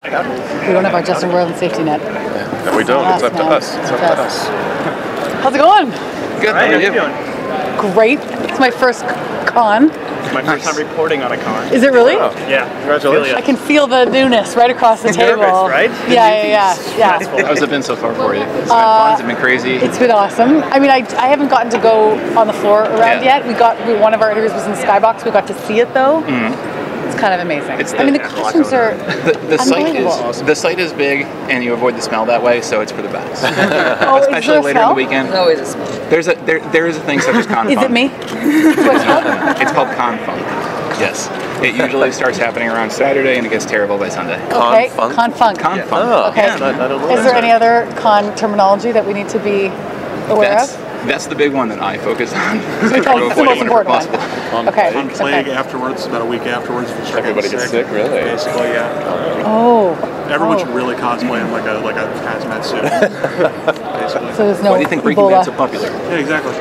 We don't have our Justin Roiland safety net. No, we don't. It's up to us. It's up to us. How's it going? Good. How are you doing? Great. It's my first con. It's my first time reporting on a con. Is it really? Oh. Yeah. Congratulations. I can feel the newness right across the table. Nervous, right? Yeah. How's it been so far for you? It's been fun. It's been crazy. It's been awesome. I mean, I haven't gotten to go on the floor around yet. One of our interviews was in the Skybox. We got to see it though. It's kind of amazing. The costumes are the site is big, and you avoid the smell that way, so it's for the best. Oh, especially later in the weekend. There's always a smell. There is a thing such as con Is funk. it me? It's called con funk. Yes. It usually starts happening around Saturday, and it gets terrible by Sunday. Okay, con funk. Con funk. Oh, Okay. I don't know. Is there any other con terminology that we need to be aware of? That's the big one that I focus on. I try to That's the avoid most it whenever important possible. one. Okay. On plague afterwards, about a week afterwards. Everybody gets sick, really? Basically, yeah. Oh. Everyone should really cosplay in like a hazmat suit. Basically. So there's no Why do you think Breaking Ebola. Bad's so popular? Yeah, exactly.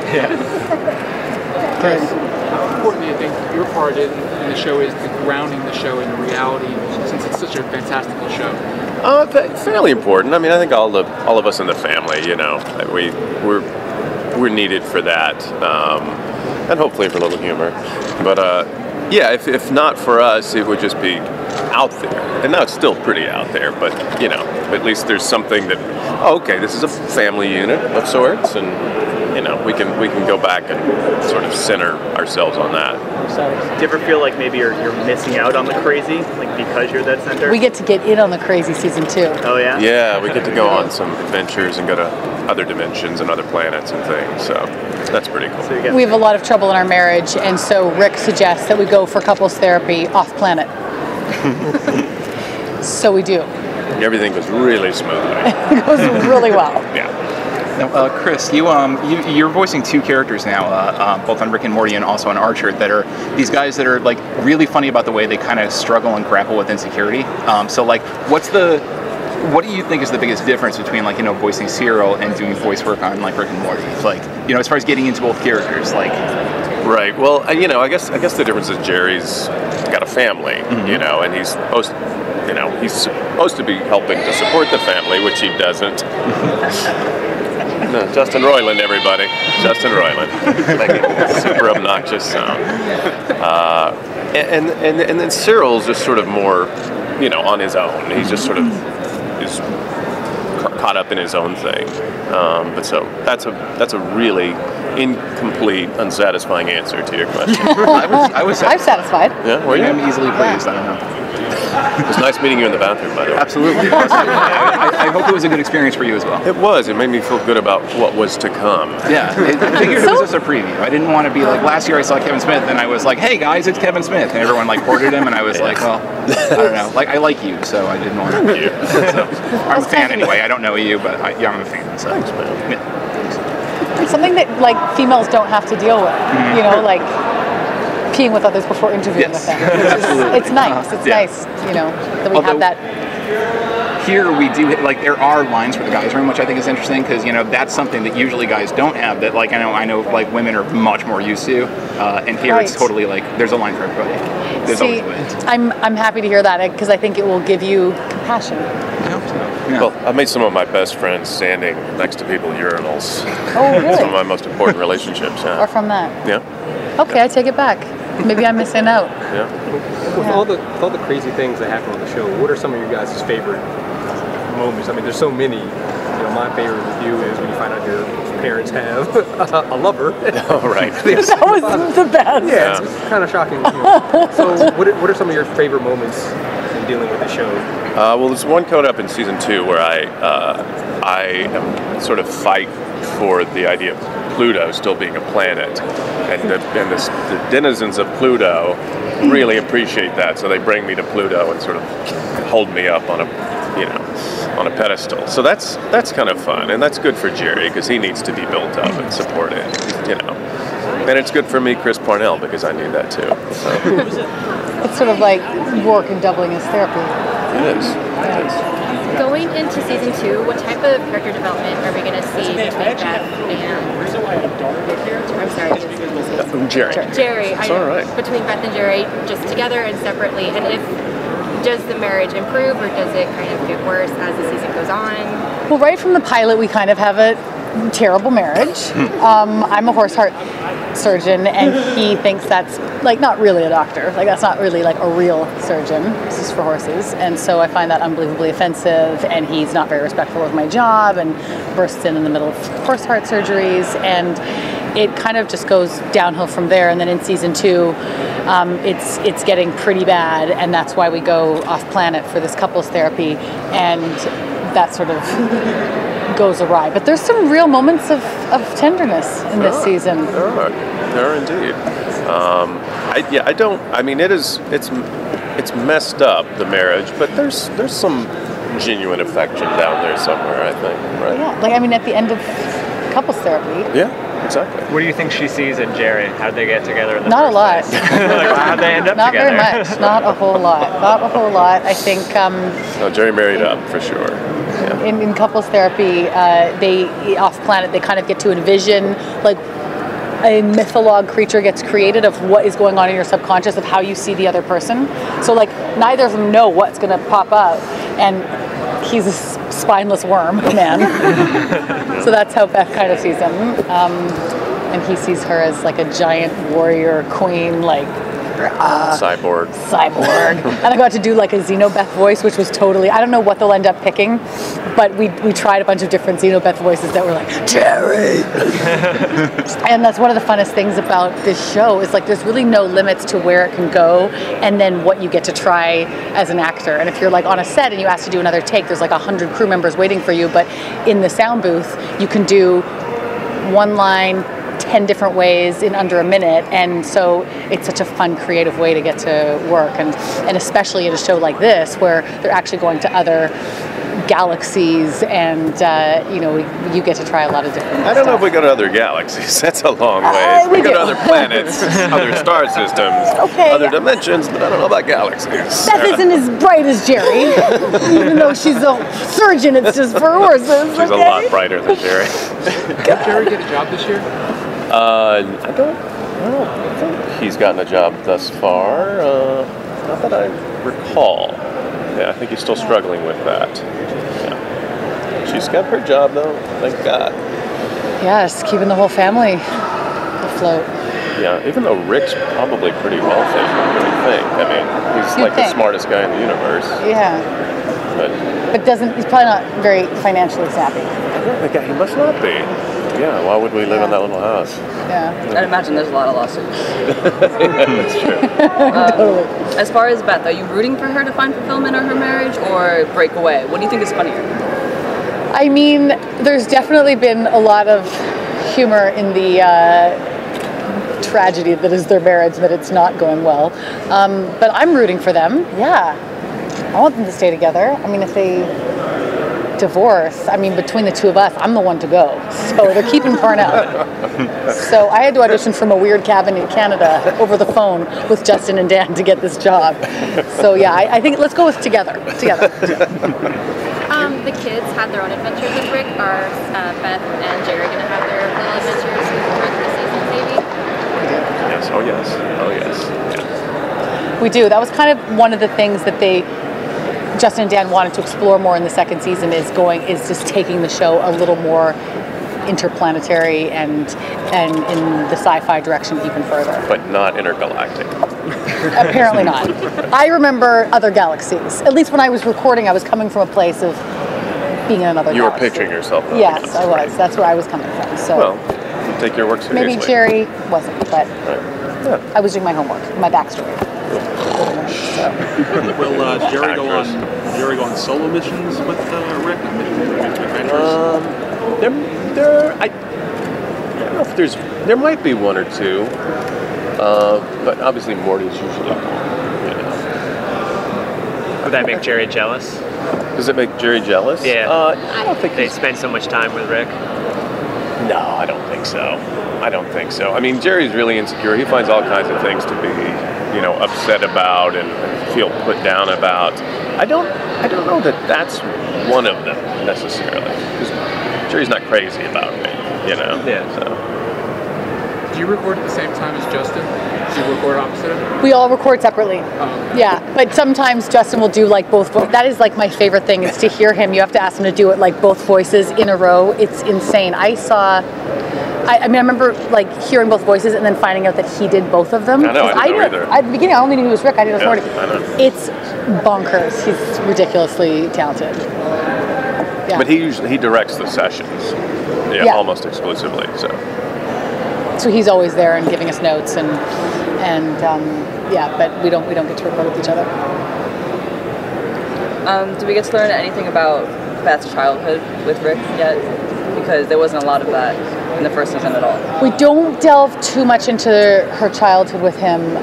Good. How important do you think your part in the show is to grounding the show in reality, since it's such a fantastical show? Fairly important. I mean, I think all of us in the family, we're needed for that, and hopefully for a little humor. But yeah, if not for us, it would just be out there. And now it's still pretty out there, but at least there's something that, okay, this is a family unit of sorts, and we can go back and sort of center ourselves on that. Do you ever feel like maybe you're missing out on the crazy, like because you're that center? We get to get in on the crazy season 2. Oh yeah? Yeah, we get to go on some adventures and go to other dimensions and other planets and things, so that's pretty cool. So We have a lot of trouble in our marriage, and so Rick suggests that we go for couples therapy off planet. So we do. Everything goes really smoothly. It goes really well. Yeah. Now, Chris, you're voicing 2 characters now, both on Rick and Morty and also on Archer, that are these guys that are like really funny about the way they kind of struggle and grapple with insecurity. So like, what do you think is the biggest difference between voicing Cyril and doing voice work on like Rick and Morty? Like, as far as getting into both characters, like. Right. Well, I guess the difference is Jerry's got a family, and he's supposed to be helping to support the family, which he doesn't. No, Justin Roiland, everybody. Justin Roiland, making a super obnoxious sound. And then Cyril's just sort of more, on his own. He's just sort of is caught up in his own thing. But so that's a really incomplete, unsatisfying answer to your question. I'm satisfied. Yeah, were you? I'm easily pleased. I don't know. It was nice meeting you in the bathroom, by the way. Absolutely. I hope it was a good experience for you as well. It was. It made me feel good about what was to come. Yeah. I figured it was just a preview. I didn't want to be like, last year I saw Kevin Smith, and I was like, hey guys, it's Kevin Smith. And everyone hoarded him, and I was like, well, I don't know. Like, I like you, so I didn't want to. So, I'm a fan anyway. I don't know you, but I'm a fan. So. Thanks, man. Yeah. It's something that females don't have to deal with. Like peeing with others before interviewing with them. It's nice. It's nice, that we have that. Here we do, there are lines for the guys' room, which I think is interesting, because, that's something that usually guys don't have, that, I know women are much more used to, and here it's totally, there's a line for everybody. There's always ways. I'm happy to hear that, because I think it will give you compassion. I hope so. Yeah. Well, I've made some of my best friends standing next to people at urinals. Oh, really? Some of my most important relationships, yeah. Or from that. Yeah. Okay, I take it back. Maybe I'm missing out. Yeah. With all the crazy things that happen on the show, what are some of your guys' favorite moments? I mean, there's so many. My favorite with you is when you find out your parents have a lover. Oh, right. That was the best. Yeah, it's kind of shocking. So, what are some of your favorite moments in dealing with the show? Well, there's one coming up in season 2 where I sort of fight for the idea of Pluto still being a planet, and the denizens of Pluto really appreciate that, so they bring me to Pluto and sort of hold me up on a pedestal. So that's kind of fun, and that's good for Jerry because he needs to be built up and supported, And it's good for me, Chris Parnell, because I need that too. So. It's sort of like work and doubling as therapy. It is. Going into season 2, what type of character development are we going to see between Beth and Jerry. Jerry. It's all right. Between Beth and Jerry, just together and separately, and if does the marriage improve or does it kind of get worse as the season goes on? Well, right from the pilot, we kind of have a terrible marriage. I'm a horse heart surgeon, and he thinks that's like not really a doctor. Like that's not really like a real surgeon. This is for horses, and so I find that unbelievably offensive. And he's not very respectful of my job, and bursts in the middle of horse heart surgeries, and it kind of just goes downhill from there. And then in season 2, it's getting pretty bad, and that's why we go off planet for this couples therapy, and that sort of goes awry. But there's some real moments of tenderness in this season. There are indeed. I don't. I mean, it's messed up, the marriage, but there's some genuine affection down there somewhere, I think. Right? Yeah. Like I mean, at the end of couples therapy. Yeah. Exactly. What do you think she sees in Jerry? How'd they get together in the Not first a lot. place? How'd they end up Not together? very much. Not a whole lot. Not a whole lot. I think. No, Jerry married up for sure. Yeah. In couples therapy, they off planet they kind of get to envision like a mythologue creature gets created of what is going on in your subconscious of how you see the other person. So like neither of them know what's going to pop up, and he's a spineless worm man. So that's how Beth kind of sees him, and he sees her as like a giant warrior queen, like cyborg. And I got to do like a Xenobeth voice, which was totally, I don't know what they'll end up picking, but we tried a bunch of different Xenobeth voices that were like, Jerry! And that's one of the funnest things about this show is like there's really no limits to where it can go and then what you get to try as an actor. And if you're like on a set and you ask to do another take, there's like 100 crew members waiting for you, but in the sound booth, you can do one line 10 different ways in under a minute, and so it's such a fun creative way to get to work, and especially in a show like this where they're actually going to other galaxies, and you get to try a lot of different I don't know if we go to other galaxies. That's a long ways. We go to other planets, other star systems, other dimensions, but I don't know about galaxies. Beth isn't as bright as Jerry, even though she's a surgeon. It's just for horses. She's a lot brighter than Jerry. Did Jerry get a job this year? I don't think he's gotten a job thus far. Not that I recall. Yeah, I think he's still struggling with that. Yeah. She's got her job though, thank God. Yes, keeping the whole family afloat. Yeah, even though Rick's probably pretty wealthy, what do you think? I mean, he's like the smartest guy in the universe. Yeah. But he's probably not very financially savvy. I don't think he must not be. Yeah, why would we live in that little house? Yeah. I'd imagine there's a lot of lawsuits. That's true. Totally. As far as Beth, are you rooting for her to find fulfillment in her marriage or break away? What do you think is funnier? I mean, there's definitely been a lot of humor in the tragedy that is their marriage, that it's not going well. But I'm rooting for them. Yeah. I want them to stay together. I mean, if they divorce, I mean, between the two of us, I'm the one to go. So they're keeping Parnell. So I had to audition from a weird cabin in Canada over the phone with Justin and Dan to get this job. So yeah, I think let's go with together. The kids had their own adventures with Rick. Are Beth and Jerry going to have their little adventures with Rick this season, maybe? Yes. Oh yes. Yeah. We do. That was kind of one of the things that Justin and Dan wanted to explore more in the second season is just taking the show a little more interplanetary and in the sci-fi direction even further. But not intergalactic. Apparently not. I remember other galaxies. At least when I was recording, I was coming from a place of being in another galaxy. You were picturing yourself. Yes, I was. Right. That's where I was coming from. So well, you take your work seriously. Maybe Jerry wasn't, but I was doing my homework, my backstory. Will Jerry go on solo missions with Rick? Adventures? I don't know if there might be one or two, but obviously Morty's usually. Would that make Jerry jealous? Does it make Jerry jealous? Yeah. I don't think they spend so much time with Rick. No, I don't think so. I mean, Jerry's really insecure. He finds all kinds of things to be, upset about and feel put down about. I don't know that that's one of them necessarily. Because Jerry's not crazy about me, Yeah. So. Do you record at the same time as Justin? Do you record opposite him? We all record separately. Yeah, but sometimes Justin will do like both. That is like my favorite thing is to hear him. You have to ask him to do it like both voices in a row. It's insane. I remember like hearing both voices and then finding out that he did both of them. I know, I didn't know either. At the beginning, I only knew he was Rick. I didn't know Morty. I know. It's bonkers. He's ridiculously talented. Yeah. But he directs the sessions. Yeah, almost exclusively. So he's always there and giving us notes and but we don't get to record with each other. Do we get to learn anything about Beth's childhood with Rick yet? Because there wasn't a lot of that in the first season at all. We don't delve too much into her childhood with him.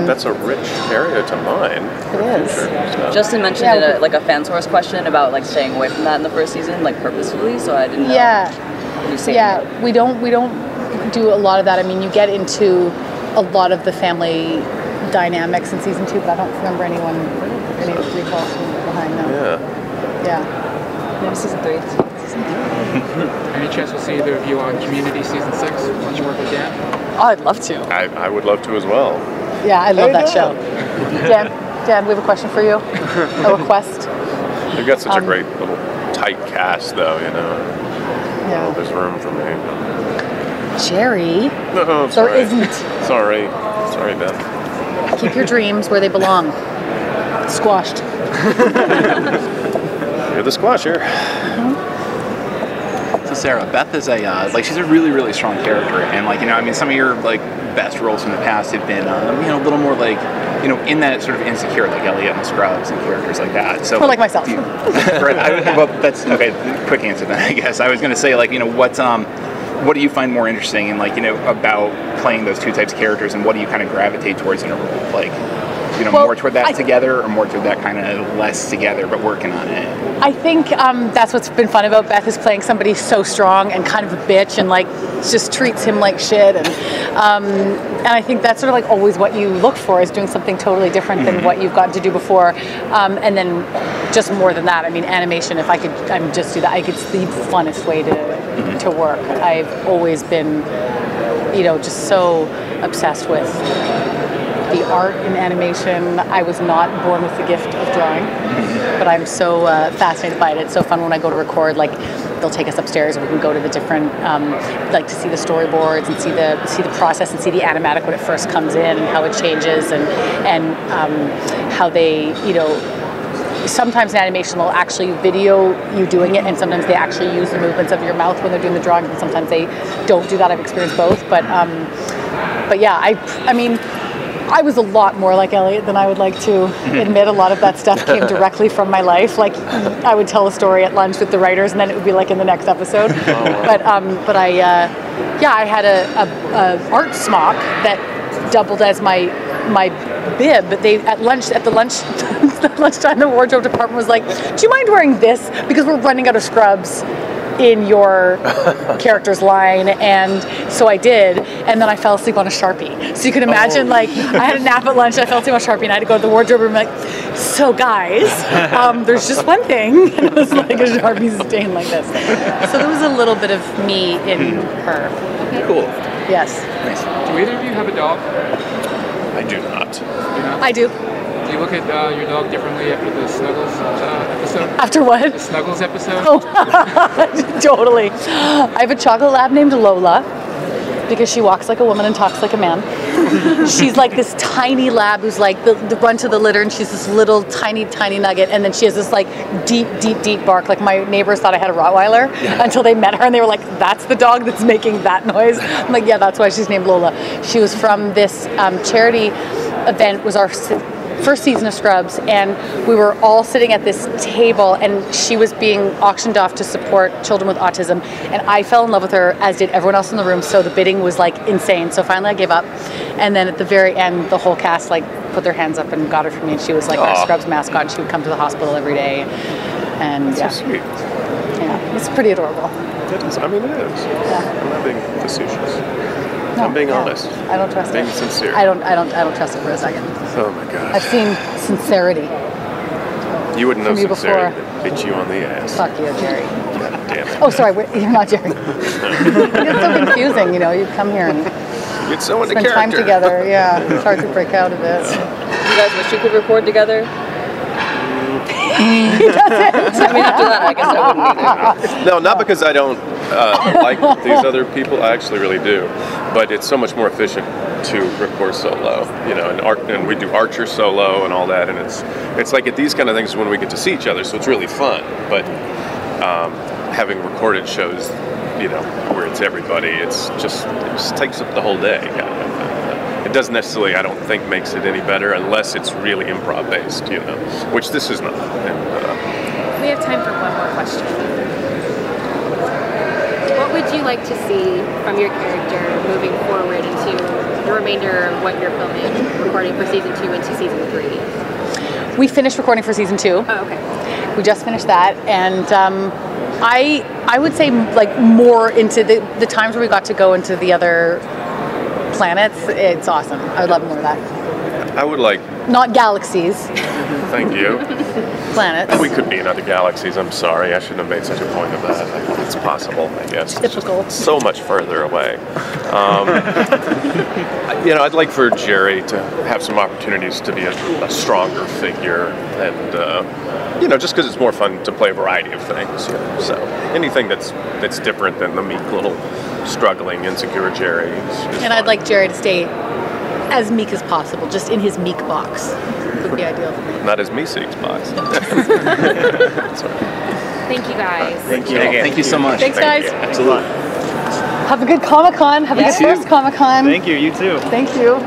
That's a rich area to mine. It is. Sure. Justin mentioned in a fan source question about like staying away from that in the first season, like purposefully. So I didn't know. Yeah, we don't do a lot of that. I mean, you get into a lot of the family dynamics in season 2, but I don't remember any recalls from behind now. Yeah. Maybe season 3. Any chance we'll see either of you on Community season 6? Once you work with Dan? Oh, I'd love to. I would love to as well. Yeah, I love that show. Dan, we have a question for you. A request. You've got such a great little tight cast, though. Yeah. Oh, there's room for me. Jerry. No, there isn't. Sorry, Beth. Keep your dreams where they belong. Squashed. You're the squasher. So Sarah, Beth is she's a really, really strong character, and some of your best roles from the past have been a little more in that sort of insecure, like Elliot and Scrubs and characters like that. So or like myself. Right. Well, that's okay. Quick answer then, I guess. I was going to say what do you find more interesting in about playing those two types of characters, and what do you kind of gravitate towards in a role? More toward that together, or more toward that kind of less together, but working on it? I think that's what's been fun about Beth is playing somebody so strong and kind of a bitch and just treats him like shit, and I think that's sort of always what you look for is doing something totally different than what you've gotten to do before, and then just more than that. I mean, animation. If I could, just do that. It's the funnest way to work. I've always been, just so obsessed with the art in animation. I was not born with the gift of drawing, but I'm so fascinated by it. It's so fun when I go to record. They'll take us upstairs and we can go to the different, to see the storyboards and see the process and see the animatic when it first comes in and how it changes and how they, sometimes in animation they'll actually video you doing it, and sometimes they actually use the movements of your mouth when they're doing the drawings, and sometimes they don't do that. I've experienced both, but yeah, I mean, I was a lot more like Elliot than I would like to admit. A lot of that stuff came directly from my life. I would tell a story at lunch with the writers, and then it would be in the next episode. But I had a art smock that doubled as my bib. But at the lunchtime, the wardrobe department was like, "Do you mind wearing this? Because we're running out of scrubs in your character's line." And so I did, and then I fell asleep on a Sharpie. So you can imagine, I had a nap at lunch, I fell asleep on a Sharpie, and I had to go to the wardrobe room and so guys, there's just one thing. And it was like a Sharpie stain like this. So there was a little bit of me in her. Cool. Yes. Nice. Do either of you have a dog? I do not. I do. Do you look at your dog differently after the Snuggles episode? After what? The Snuggles episode? Oh, totally. I have a chocolate lab named Lola because she walks like a woman and talks like a man. She's this tiny lab who's the run to the litter, and she's this little tiny nugget, and then she has this deep bark. My neighbors thought I had a Rottweiler until they met her, and they were like, "That's the dog that's making that noise." I'm like, "Yeah, that's why she's named Lola." She was from this charity event. Was our first season of Scrubs, and we were all sitting at this table, and she was being auctioned off to support children with autism, and I fell in love with her, as did everyone else in the room. So the bidding was insane. So finally I gave up, and then at the very end the whole cast put their hands up and got her for me, and she was our Scrubs mascot, and she would come to the hospital every day, and That's so sweet. Yeah, it's pretty adorable. It is. I mean, it is. Yeah. I'm not being facetious. No, I'm being honest. I don't trust being it. sincere. I don't trust it for a second. Oh my gosh. I've seen sincerity. You wouldn't know from you sincerity before. that bit you on the ass. Fuck you, Jerry. God damn it. Oh, sorry, you're not Jerry. It's so confusing, you come here and get so into spend character. time together. Yeah, it's hard to break out of it. You guys wish you could record together? He doesn't. I mean, after that, I guess I wouldn't either. No, not because I don't like these other people. I actually really do. But it's so much more efficient to record solo, you know, and we do Archer solo and all that, and it's like at these kind of things when we get to see each other, so it's really fun. But having recorded shows, you know, where it's everybody, it just takes up the whole day. Kind of. It doesn't necessarily, I don't think, makes it any better unless it's really improv based, you know, which this is not. We have time for one more question. What would you like to see from your character moving forward into the remainder of what you're filming, recording for season 2 into season 3? We finished recording for season 2. Oh, okay. We just finished that, and I would say like more into the times where we got to go into the other planets. It's awesome. I would love more of that. I would like. Not galaxies. Thank you. Planets. We could be in other galaxies. I'm sorry. I shouldn't have made such a point of that. It's possible, I guess. Typical. It's just so much further away. You know, I'd like for Jerry to have some opportunities to be a stronger figure, and you know, just because it's more fun to play a variety of things. You know? So anything that's different than the meek little struggling, insecure Jerry. Is And fun. I'd like Jerry to stay as meek as possible, just in his meek box. Would be ideal for me. Not as Meeseeks box. Thank you guys. Thank you so much. Thanks, guys. Thanks a lot. Have a good Comic-Con. Have a good first Comic-Con. Thank you. You too. Thank you.